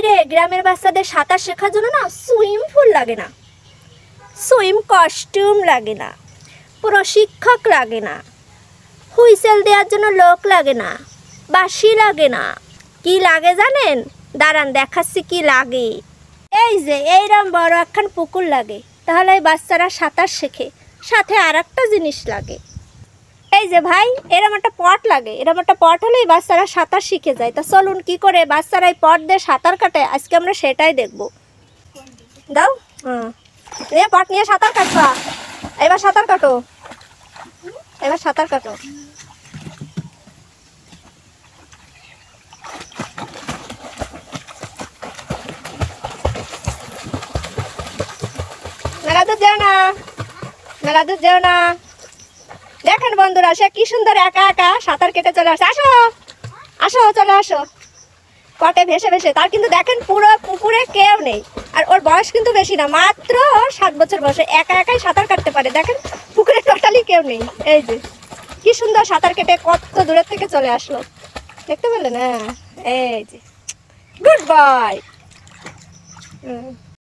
বাইরে গ্রামের বাচ্চাদের সাঁতার শেখার জন্য না সুইমিং পুল লাগে না, সুইম কস্টিউম লাগে না, প্রশিক্ষক লাগে না, হুইসেল দেওয়ার জন্য লোক লাগে না, বাঁশি লাগে না। কি লাগে জানেন? দাঁড়ান দেখাচ্ছি কি লাগে। এই যে এইরকম বড় একখান পুকুর লাগে, তাহলে এই বাচ্চারা সাঁতার শেখে। সাথে আর একটা জিনিস লাগে, এই যে ভাই এরকম একটা পট লাগে। এরকম একটা পট হলেই বাচ্চারা সাঁতার শিখে যায়। তা চলুন কি করে বাচ্চারা এই পট দিয়ে সাঁতার কাটে আজকে আমরা সেটাই দেখব। দাও নিয়ে পট নিয়ে সাঁতার কাটবা। এবার সাঁতার কাটো, এবার সাঁতার কাটো। মেলাদুর যেও না, মেলাদুর যেও না। দেখেন বন্ধুরা সে কি সুন্দর একা একা সাঁতার কেটে চলে আসে। আসো আসো চলে আসো পটে ভেসে ভেসে। তার কিন্তু দেখেন পুরো পুকুরে কেউ নেই, আর ওর বয়স কিন্তু বেশি না, মাত্র 7 বছর বয়সে একা একাই সাঁতার কাটতে পারে। দেখেন পুকুরে টোটালি কেউ নেই। এই যে কি সুন্দর সাঁতার কেটে কত দূরের থেকে চলে আসলো, দেখতে পেলেন? হ্যাঁ এই যে গুড বয়।